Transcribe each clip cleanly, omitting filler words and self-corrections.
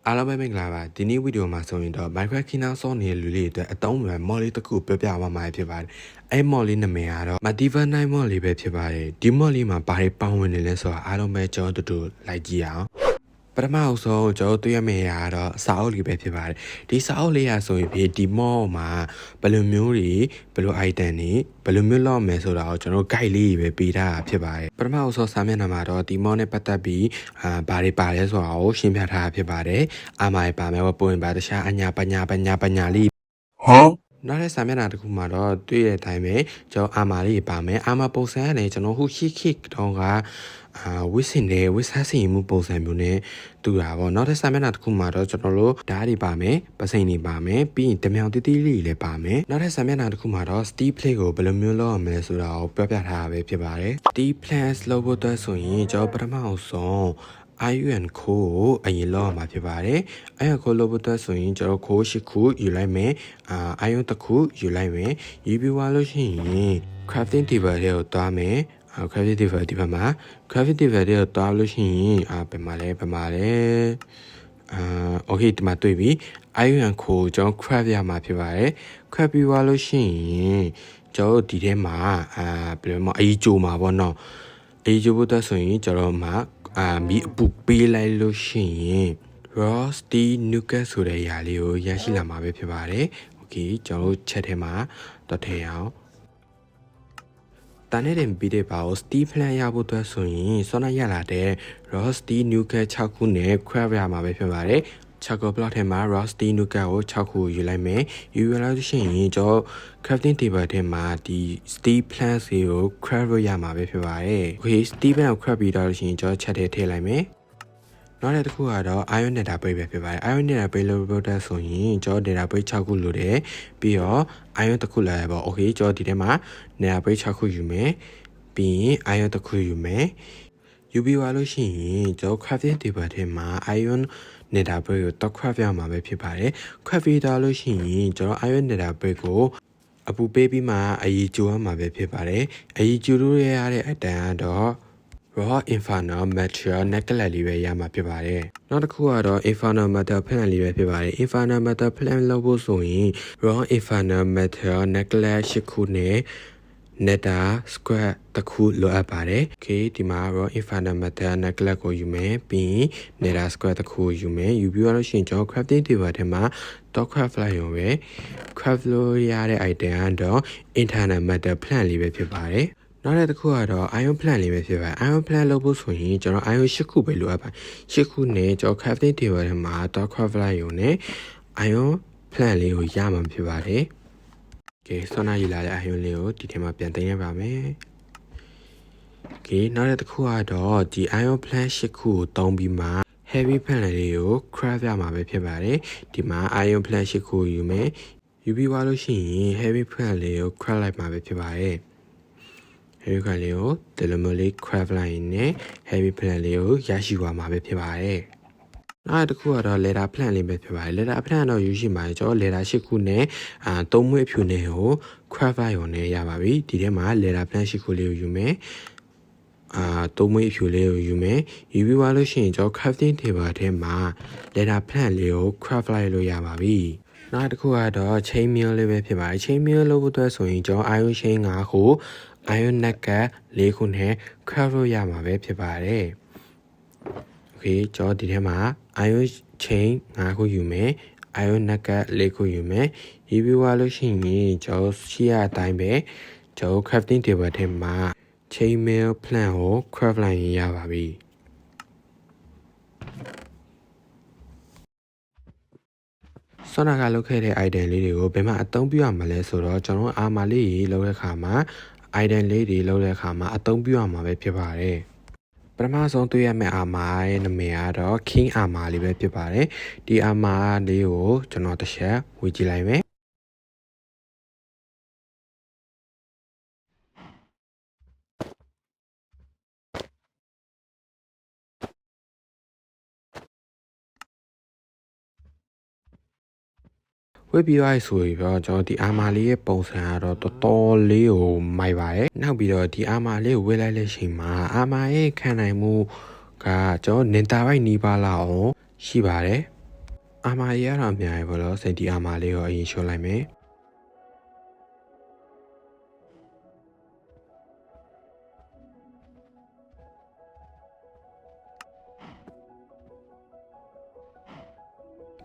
အားလုံးပဲမင်္ဂလာပါဒီနေ့ဗီဒီယိုမှာဆိုရင်တော့ Minecraft ခင်းအောင်ဆောင်းနေတဲ့လူတွေအတွက်အသုံးဝင်မော်လေးတစ်ခုပြောပြသွားမှာဖြစ်ပါတယ်အဲ့မော်လေးနာမည်ကတော့ Mativa 9 မော်လေးပဲဖြစ်ပါတယ်ဒီမော်လေးမှာဘာတွေပေါင်းဝင်နေလဲဆိုတာအားလုံးပဲကျွန်တော်တို့လိုက်ကြည့်အောင်ပထမအဆုံးကျွန်တော်တွေ့ရမယ့်အရာကတော့စာအုပ်လေးပဲဖြစ်ပါတယ်ဒီစာအုပ်လေးရဆိုရင်ဒီမော်မှာဘယ်လိုမျိုးတွေဘယ်လို item တွေဘယ်လိုမျိုးလောက်မယ်ဆိုတာကိုကျွန်တော် guide လေးပဲပေးထားတာဖြစ်ပါတယ်ပထမအဆုံးစာမျက်နှာမှာတော့ဒီမော်နဲ့ပတ်သက်ပြီးဘာတွေပါလဲဆိုတာကိုရှင်းပြထားတာဖြစ်ပါတယ်အာမိုင်ပါမယ်ပုံရင်ပါတခြားအညာပညာလေးနောက်တဲ့စာမျက်နှာတစ်ခုမှာတော့တွေ့တဲ့အတိုင်းပဲကျွန်တော်အာမာလေးပါမယ်အာမာပုံစံကနေကျွန်တော်ဟိုရှိခိတော့ကဝစ်စင်နဲ့ဝစ်ဆားစင်မှုပုံစံမျိုးနဲ့တူတာပေါ့နောက်တဲ့စာမျက်နှာတစ်ခုမှာတော့ကျွန်တော်တို့ဓာတ်တွေပါမယ်ပစိန်တွေပါမယ်ပြီးရင်တမြောင်တီးတီးလေးလည်းပါမယ်နောက်တဲ့စာမျက်နှာတစ်ခုမှာတော့ steel plate ကိုဘယ်လိုမျိုးလုပ်ရမလဲဆိုတာကိုပြောပြထားတာပဲဖြစ်ပါတယ် steel plate လုပ်ဖို့အတွက်ဆိုရင်ကျွန်တော်ပထမအောင်ဆုံး iron ခိုးကိုအရင်လောက်ရမှာဖြစ်ပါတယ်။ iron ခိုးလို့အတွက်ဆိုရင်ကျွန်တော်ခိုး8ခုယူလိုက်မယ်။ iron တစ်ခုယူလိုက်မယ်။ယူပြီးသွားလို့ရှိရင် crafting table တွေကိုတွားမယ်။ crafting table ဒီဘက်မှာ crafting table တွေကိုတွားလို့ရှိရင်ဘယ်မှာလဲokay ဒီမှာတွေ့ပြီ။ iron ခိုးကျွန်တော် craft ရမှာဖြစ်ပါတယ်။ craft ပြီးသွားလို့ရှိရင်ကျွန်တော်ဒီထဲမှာဘယ်လိုမှအကြီးကျိုးမှာပေါ့နော်။အကြီးကျိုးဖို့အတွက်ဆိုရင်ကျွန်တော်မှာမီးအပူပေးလိုက်လို့ရှိရင် Rusty Nugget ဆိုတဲ့ຢာလေးကိုရရှိလာမှာပဲဖြစ်ပါတယ်။ Okay ကျွန်တော်တို့ချက်ထဲမှာတော့ထည့်အောင်တန်းနေတဲ့ပြီးတဲ့ပါကို Steel Plan ရဖို့အတွက်ဆိုရင်စောနရလာတဲ့ Rusty Nugget 6ခုနဲ့ Craft ရမှာပဲဖြစ်ပါတယ်။ Charcoal block ထဲမှာ Rusty Nugget ကို6ခုယူလိုက်မယ်။ယူလိုက်လို့ရှိရင်ကျွန်တော် crafting table ထဲမှာဒီ steel planks ကို craft လို့ရမှာပဲဖြစ်ပါတယ်။ Okay steel plank ကို craft ပြီးတော့လို့ရှိရင်ကျွန်တော်ချက်ထဲထည့်လိုက်မယ်။နောက်တစ်ခုကတော့ iron nether plate ပဲဖြစ်ပါတယ်။ iron nether plate လို့ပြောတဲ့ဆိုရင်ကျွန်တော် nether plate 6ခုလိုတယ်။ပြီးတော့ iron တစ်ခုလာရပါ Okay ကျွန်တော်ဒီထဲမှာ nether plate 6ခုယူမယ်။ပြီးရင် iron တစ်ခုယူမယ်။ယူပြီးသွားလို့ရှိရင်ကျွန်တော် crafting table ထဲမှာ iron nether plate ကိုတော့ craft ရမှာပဲဖြစ်ပါတယ်။ craft ပြီးသွားလို့ရှိရင်ကျွန်တော် iron nether plate ကိုအပူပေးပြီးမှအရေးကျိုးရမှာပဲဖြစ်ပါတယ်။အရေးကျိုးလို့ရတဲ့အတန်ကတော့ raw infernal material necklace လေးပဲရမှာဖြစ်ပါတယ်။နောက်တစ်ခုကတော့ infernal metal plant လေးပဲဖြစ်ပါတယ်။ infernal metal plant လုပ်ဖို့ဆိုရင် raw infernal material necklace 8ခုနဲ့ nether square တစ်ခုလိုအပ်ပါတယ်။ Okay ဒီမှာ raw infernal metal necklace ကိုယူမယ်ပြီးရင် nether square တစ်ခုယူမယ်ယူပြီးတော့ရှင်ကျွန်တော် crafting table ထဲမှာ တော့ craft လိုက်ရုံပဲ craft လို့ရတဲ့ item ကတော့ internal metal plant လေးပဲဖြစ်ပါတယ်နောက်တစ်ခုကတော့ iron plant လေးပဲဖြစ်ပါတယ် iron plant လုပ်ဖို့ဆိုရင်ကျွန်တော် iron 8ခုပဲလိုအပ်ပါတယ်8ခုနဲ့ကျွန်တော် crafting table ထဲမှာတော့ craft လိုက်ရုံနဲ့ iron plant လေးကိုရမှာဖြစ်ပါတယ်ကဲဆောနာယူလာတဲ့ iron လေးကိုဒီထဲမှာပြန်သိမ်းရပါမယ်ကဲနောက်တစ်ခုကတော့ဒီ iron plant 8ခုကိုတုံးပြီးမှheavy plant လေးကို craft ရမှာပဲဖြစ်ပါတယ်ဒီမှာ iron plant 8ခုယူမယ်ယူပြီးသွားလို့ရှိရင် heavy plant လေးကို craft လိုက်မှာပဲဖြစ်ပါတယ် heavy plant လေးကိုဒီလိုမျိုးလေး craft လိုက်ရင် heavy plant လေးကိုရရှိသွားမှာပဲဖြစ်ပါတယ်နောက်တစ်ခုကတော့ leather plant လေးပဲဖြစ်ပါတယ် leather plant တော့ယူရှိမှာကျွန်တော် leather 8ခုနဲ့3မွေးအဖြူနဲ့ကို craft လိုက်ရုံနဲ့ရပါပြီဒီထဲမှာ leather plant 8ခုလေးကိုယူမယ်3မွေးအဖြူလေးကိုယူမယ်ယူပြီးသွားလို့ရှိရင်ကျွန်တော် crafting table ထဲမှာ leather plant လေးကို craft လိုက်လို့ရပါပြီနောက်တစ်ခုကတော့ chain mail လေးပဲဖြစ်ပါတယ် chain mail လုပ်ဖို့အတွက်ဆိုရင်ကျွန်တော် iron chain 5ခု iron nugget 4ခုနဲ့ craft လို့ရမှာပဲဖြစ်ပါတယ် Okay ကျွန်တော်ဒီထဲမှာ iron chain 5ခုယူမယ် iron nugget 4ခုယူမယ်ယူပြီးသွားလို့ရှိရင်ကျွန်တော်ရှိရအတိုင်းပဲကျွန်တော် crafting table ထဲမှာ chain mail plant ကို craft လိုက်ရင်ရပါပြီဆောနာကလုပ်ခဲ့တဲ့ item လေးတွေကိုဘယ်မှာအသုံးပြုရမလဲဆိုတော့ကျွန်တော်အာမာလေးကြီးလုပ်တဲ့အခါမှာ item လေးတွေလုပ်တဲ့အခါမှာအသုံးပြုရမှာပဲဖြစ်ပါတယ်ပထမဆုံးတွေ့ရမယ့်အာမာရဲ့နာမည်ကတော့ King အာမာလေးပဲဖြစ်ပါတယ်ဒီအာမာလေးကိုကျွန်တော်တစ်ချက်ဝေကြည့်လိုက်မယ်ဝေပြီးသွားဆိုပြီးတော့ကျွန်တော်ဒီအာမာလေးရဲ့ပုံစံကတော့တော်တော်လေးကိုမိုက်ပါတယ်နောက်ပြီးတော့ဒီအာမာလေးကိုဝေလိုက်တဲ့ချိန်မှာအာမာရဲ့ခံနိုင်မှုကကျွန်တော်နင်တာပိုက်နီးပါးလောက်အောင်ရှိပါတယ် အာမာရတော့အများကြီးပေါ့လို့စိတ်ဒီအာမာလေးကိုအရင်ရှုံးလိုက်မယ်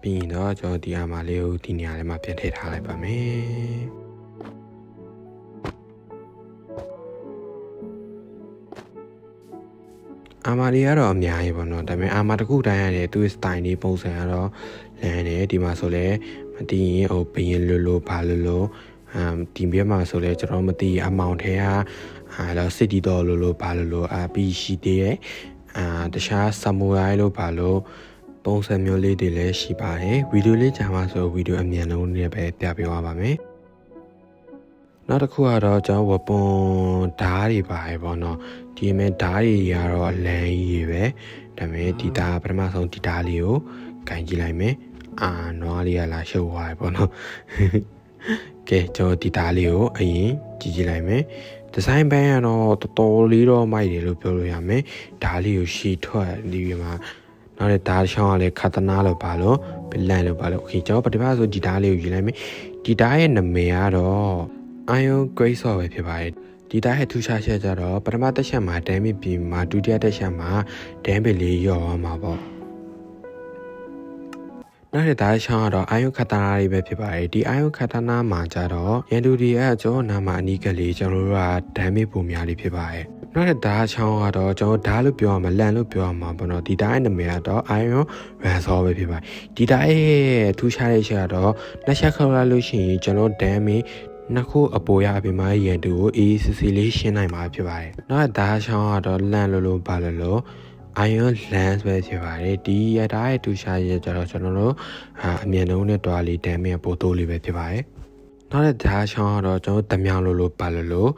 ပြီးရင်တော့ကျွန်တော်ဒီအာမာလေးကိုဒီနေရာလေးမှာပြန်ထည့်ထားလိုက်ပါမယ်အာမာလေးကတော့အများကြီးပေါ့နော်ဒါပေမဲ့အာမာတစ်ခုတိုင်းရတယ်သူ့ style လေးပုံစံကတော့လမ်းတယ်ဒီမှာဆိုလဲမသိရင်ဟိုဘရင်လိုဘာလိုဒီဘက်မှာဆိုလဲကျွန်တော်မသိအမောင်ထဲကတော့စစ်တီတော်လိုဘာလိုပြီးရှိသေးရဲ့တခြားဆာမူရိုင်းလို့ဘာလို့ပုံစံမျိုးလေးတွေလည်းရှိပါတယ်ဗီဒီယိုလေးကြာမှဆိုဗီဒီယိုအမြန်ဆုံးနဲ့ပဲပြပြသွားပါမယ်နောက်တစ်ခုကတော့ကျွန်တော်ဝပွန်ဓာတ်တွေပါပဲပေါ့နော်ဒီမဲ့ဓာတ်တွေကတော့အလံကြီးပဲဒါပေမဲ့ဒီဓာတ်ပထမဆုံးဒီဓာတ်လေးကိုကင်ကြည့်လိုက်မယ်နွားလေးကလာရှုပ်သွားပြီပေါ့နော်ကဲကျွန်တော်ဒီဓာတ်လေးကိုအရင်ကြည့်လိုက်မယ်ဒီဇိုင်းဘန်းကတော့တော်တော်လေးတော့မိုက်တယ်လို့ပြောလို့ရမယ်ဓာတ်လေးကိုရှည်ထွက်ဒီမှာနောက်တဲ့ဓာတ်ချောင်းကလည်းခတ်တနာလို့ပါလို့ပလန်လို့ပါလို့โอเคကျွန်တော်ပထမဆိုဒီဓာတ်လေးကိုယူလိုက်မယ်ဒီဓာတ်ရဲ့နာမည်ကတော့ Iron Grade ဆော့ပဲဖြစ်ပါတယ်ဒီဓာတ်ရဲ့ထူးခြားချက်ကြတော့ပထမတစ်ချက်မှာ damage ပြီးမှဒုတိယတစ်ချက်မှာ damage လေးရော့သွားမှာပေါ့နောက်တဲ့ဓာတ်ချောင်းကတော့ Iron ခတ်တနာလေးပဲဖြစ်ပါတယ်ဒီ Iron ခတ်တနာမှာကြတော့ရန်သူတွေရဲ့ကျွန်တော်နာမှာအနီးကလေးကျွန်တော်တို့က damage ပုံများလေးဖြစ်ပါတယ်နောက်တဲ့ဓာတ်ချောင်းကတော့ကျွန်တော်ဓာတ်လို့ပြောရမှာလန်လို့ပြောရမှာပေါ့နော်ဒီဓာတ်ရဲ့နာမည်ကတော့ Iron Ransom ပဲဖြစ်ပါတယ်ဒီဓာတ်ရဲ့ထူးခြားတဲ့ချက်ကတော့နှစ်ချက်ခေါက်လိုက်လို့ရှိရင်ကျွန်တော် damage နှစ်ခုအပေါ်ရအပြင်မှာရန်သူကို ACC လေးရှင်းနိုင်မှာဖြစ်ပါတယ်နောက်ဓာတ်ချောင်းကတော့လန်လို့ဘာလို့Iron Lance ပဲဖြစ်ပါတယ်ဒီရတာရဲ့ထူးခြားချက်ကြတော့ကျွန်တော်တို့အမြန်နှုန်းနဲ့တွားလေး damage ပိုတိုးလေးပဲဖြစ်ပါတယ်နောက်တဲ့ဓာတ်ချောင်းကတော့ကျွန်တော်ဓမြောင်လို့ဘာလို့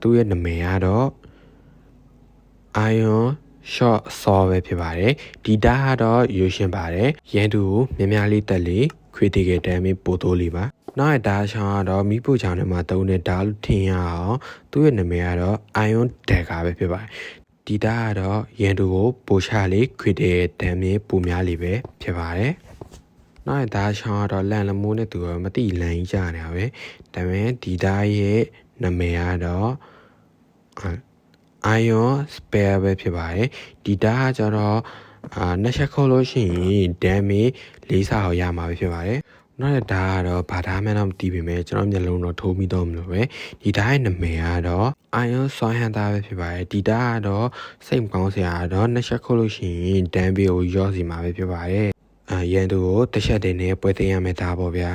သူ့ရဲ့နာမည်ကတော့ Iron Shot Saw ပဲဖြစ်ပါတယ်ဒီဓာတ်ကတော့ရိုးရှင်းပါတယ်ရန်သူကိုများများလေးတက်လေး critical damage ပိုတိုးလေးပါနောက်ဓာတ်ချောင်းကတော့မိဖို့ချောင်းထဲမှာတုံးတဲ့ဓာတ်လို့ထင်ရအောင်သူ့ရဲ့နာမည်ကတော့ Iron Dagger ပဲဖြစ်ပါတယ်ဒီဓာတ်ကတော့ရန်သူကိုပိုချလေး critical damage ပိုများလေးပဲဖြစ်ပါတယ်နောက်ဓာတ်ချောင်းကတော့လန်လမိုးနဲ့သူကမတိလန်ကြီးကြနေတာပဲဒါပေမဲ့ဒီဓာတ်ရဲ့နာမည်ကတော့Iron Spare ပဲဖြစ်ပါတယ်ဒီဓာတ်ကကျတော့နှစ်ချက်ခုတ်လို့ရှိရင် damage 4 ဆအောင်ရမှာပဲဖြစ်ပါတယ်နောက်တဲ့ဓာတ်ကတော့ဘာဓာတ်မှန်းတော့မသိပေမဲ့ကျွန်တော်မျက်လုံးတော့ထိုးပြီးတော့မလို့ပဲဒီဓာတ်ရဲ့နာမည်ကတော့ Iron Sword Hunter ပဲဖြစ်ပါတယ်ဒီဓာတ်ကတော့စိတ်မကောင်းစရာတော့နှစ်ချက်ခုတ်လို့ရှိရင် damage ကိုရော့စီမှာပဲဖြစ်ပါတယ်ရန်သူကိုတစ်ချက်တည်းနဲ့ပွဲသိမ်းရမယ့်ဓာတ်ပေါ့ဗျာ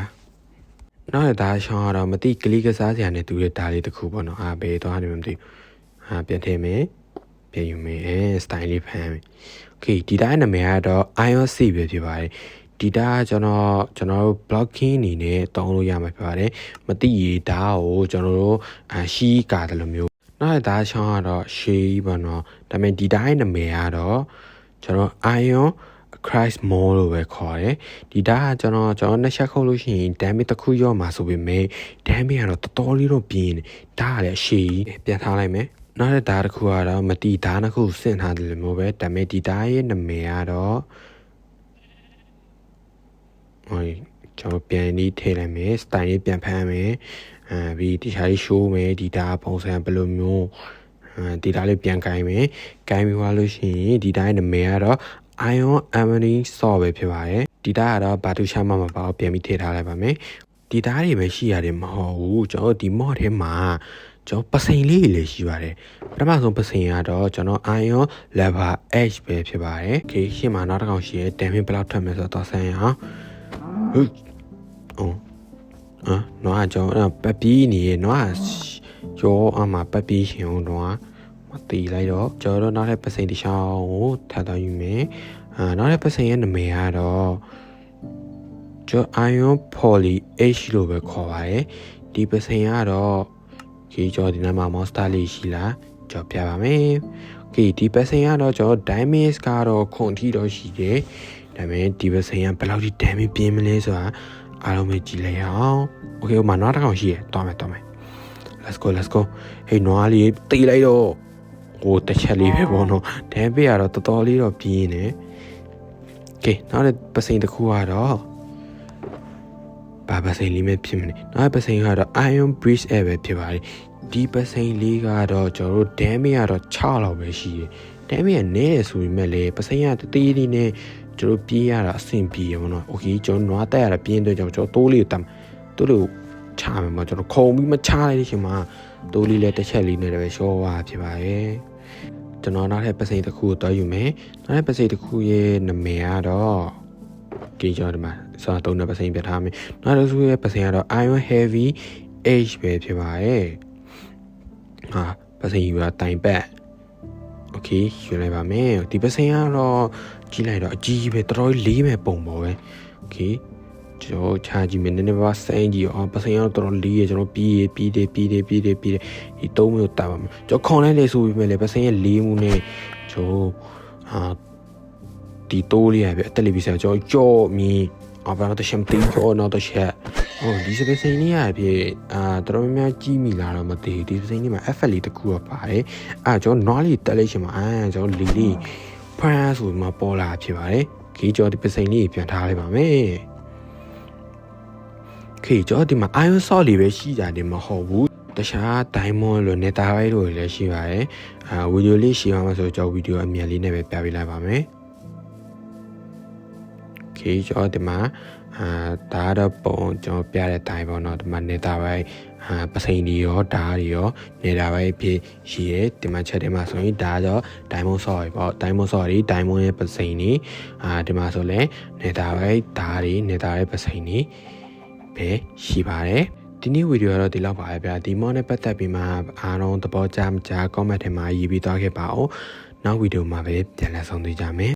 နောက်တဲ့ဓာတ်ချောင်းကတော့မသိကလေးကစားစရာနဲ့တူတဲ့ဓာတ်လေးတစ်ခုပေါ့နော်ဘယ်သွားနေမှမသိပြန်ထည့်မယ်ပြန်ယူမယ်style လေးဖမ်းမယ်โอเคဒီဓာတ်နာမည်ကတော့ Iron C ပဲဖြစ်ပါတယ်ဒီဓာတ်ကျွန်တော်တို့ blocking အနေနဲ့တောင်းလို့ရမှာဖြစ်ပါတယ်မသိရဓာတ်ကိုကျွန်တော်တို့ရှီးကာတယ်လို့မျိုးနောက်ဓာတ်ချောင်းကတော့ရှေးပေါ့နော်ဒါပေမဲ့ဒီဓာတ်နာမည်ကတော့ကျွန်တော် Iron Christ Mall လို့ပဲခေါ်တယ်ဒီဓာတ်ကကျွန်တော်နှစ်ချက်ခုတ်လို့ရှိရင် damage တစ်ခုရော့မှာဆိုပေမဲ့ damage ကတော့တော်တော်လေးတော့ပြင်းတယ်ဓာတ်ကလည်းရှေးပြန်ထားလိုက်မယ်နောက်တဲ့ဓာတ်တစ်ခုကတော့မတိဓာတ်တစ်ခုဆင့်ထားတယ်လို့မျိုးပဲဒါပေမဲ့ဒီဓာတ်ရဲ့နာမည်ကတော့ကျွန်တော်ပြန်ပြီးထည့်လိုက်မယ် style လေးပြန်ဖမ်းမယ်ပြီးဒီဟာလေး show မယ်ဒီဓာတ်ပုံစံဘယ်လိုမျိုးဒီဓာတ်လေးပြန်ကင်မယ်ကင်ပြီးသွားလို့ရှိရင်ဒီဓာတ်ရဲ့နာမည်ကတော့ Iron Emerald Saw ပဲဖြစ်ပါတယ်ဒီဓာတ်ကတော့ဘာတူရှာမှမပါဘူးပြန်ပြီးထည့်ထားလိုက်ပါမယ်ဒီဓာတ်တွေပဲရှိရတယ်မဟုတ်ဘူးကျွန်တော်ဒီ mod ထဲမှာကျွန်တော်ပစိန်လေးတွေလည်းရှိပါတယ်ပထမဆုံးပစိန်ကတော့ကျွန်တော် Iron Lever Edge ပဲဖြစ်ပါတယ်โอเคရှင်းမှာနောက်တစ်ကောင်ရှိရဲ damage ဘယ်လောက်ထွက်မလဲဆိုတော့ဆန်းရအောင်နွားကျွန်တော်ပပီးနေရနွားကျော်အမပပီးရှင်နွားမတီးလိုက်တော့ကျွန်တော်နောက်ထပ်ပစိန်တစ်ချောင်းကိုထပ်တော့ယူမယ်နောက်ထပ်ပစိန်ရဲ့နာမည်ကတော့ကျွန်တော် Iron Poly H လို့ပဲခေါ်ပါတယ်ဒီပစိန်ကတော့ကြီးကျော်ဒီနားမှာ monster လေးရှိလားကြော်ပြပါမယ်โอเคဒီပစိန်ကတော့ကျွန်တော် damage ကတော့ခွန်ထီတော့ရှိတယ်ဒါပေမဲ့ဒီပစိန်ကဘယ်လောက်ထိ damage ပြင်းမလဲဆိုတာအားလုံးပဲကြည့်လိုက်အောင်โอเคဟိုမှာနွားတစ်ကောင်ရှိရတွားမယ် let's go ဟေးနွားလေးတီးလိုက်တော့ဟိုတစ်ချက်လေးပဲပေါ့နော် damage ကတော့တော်တော်လေးတော့ပြင်းနေ ကဲနောက်တဲ့ပစိန်တစ်ခုကတော့ဘာပစိန်လေးမဲ့ဖြစ်မလဲနောက်ပစိန်ကတော့ Iron Breeze Air ပဲဖြစ်ပါတယ်ဒီပစိန်လေးကတော့ကျွန်တော်တို့ damage ကတော့6လောက်ပဲရှိတယ်damage ကနည်းတယ်ဆိုပေမဲ့လည်းပစိန်ကတသေးသေးနဲ့ကျွန်တော်ပြေးရတာအဆင်ပြေရမနော်โอเคကျွန်တော်နွားတက်ရတာပြင်းတော့ကျွန်တော်တိုးလေးကိုတမ်းတိုးလေးကိုချမယ်မကျွန်တော်ခုံပြီးမချလိုက်တဲ့အချိန်မှာတိုးလေးလည်းတစ်ချက်လေးနဲ့ပဲရှော့သွားဖြစ်ပါရဲ့ကျွန်တော်နောက်ထပ်ပစိန်တစ်ခုကိုတွားယူမယ်နောက်ထပ်ပစိန်တစ်ခုရဲ့နာမည်ကတော့ကြေကျွန်တော်ဒီမှာစာသုံးတဲ့ပစိန်ပြထားမယ်နောက်တစ်ခုရဲ့ပစိန်ကတော့ Iron Heavy H ပဲဖြစ်ပါရဲ့ဟာပစိန်ယူတာတိုင်ပတ်โอเคယူလိုက်ပါမယ်ဒီပစိန်ကတော့ကြီးလိုက်တော့အကြီးပဲတော်တော်လေးမဲ့ပုံပေါ်ပဲโอเคကျွန်တော်ချာကြည့်မယ်နည်းနည်းပါစမ်းကြည့်အောင်ပစိန်ကတော့တော်တော်လေးရကျွန်တော်ပြီးတယ်ဒီသုံးမျိုးတာပါမယ်ကျွန်တော်ခွန်လိုက်လေဆိုပြီးမဲ့လေပစိန်ရဲ့လေးမှုနဲ့ကျွန်တော်ဒီတိုးလေးရပဲအတက်လေးပြီးဆက်ကျွန်တော်ကြော့မြင်အဘတော့တရှမ်းတင်းကြော့တော့တချက်ဒီစပစိန်လေးရပြီတော်တော်များကြီးမိလာတော့မသိဒီစပစိန်လေးမှာ effect လေးတစ်ခုတော့ပါတယ်ကျွန်တော်နွားလေးတက်လိုက်ရှင်မှာကျွန်တော်လီလေးဖမ်းဆိုပြီးမှပေါ်လာဖြစ်ပါတယ်ခေကျော်ဒီပစိန်လေးပြန်ထားလိုက်ပါမယ်ခေကျော်ဒီမှာ iron salt လေးပဲရှိကြတယ်မဟုတ်ဘူးတခြား diamond လို့ neta ဘိုင်းတို့လည်းရှိပါတယ်ဗီဒီယိုလေးရှိအောင်ဆိုကျွန်တော်ဗီဒီယိုအမြန်လေးနဲ့ပဲပြပေးလိုက်ပါမယ်ခေကျော်ဒီမှာဒါတော့ပုံကျွန်တော်ပြတဲ့အတိုင်းပေါ့နော်ဒီမှာ neta ဘိုင်းပစိန်တွေရောဓာတ်တွေရော neta ဘိုင်းဖြစ်ရှိရဲဒီမှာချက်ထဲမှာဆိုရင်ဒါတော့ diamond salt ပဲပေါ့ diamond salt တွေ diamond ရဲ့ပစိန်တွေဒီမှာဆိုလဲ neta ဘိုင်းဓာတ်တွေ neta ရဲ့ပစိန်တွေပဲရှိပါတယ်ဒီနေ့ဗီဒီယိုကတော့ဒီလောက်ပါပဲဗျာဒီမောနဲ့ပတ်သက်ပြီးမှအားလုံးသဘောကျမကျ comment ထဲမှာရေးပြီးသွားခဲ့ပါဦးနောက်ဗီဒီယိုမှာပဲပြန်လည်ဆုံတွေ့ကြမယ်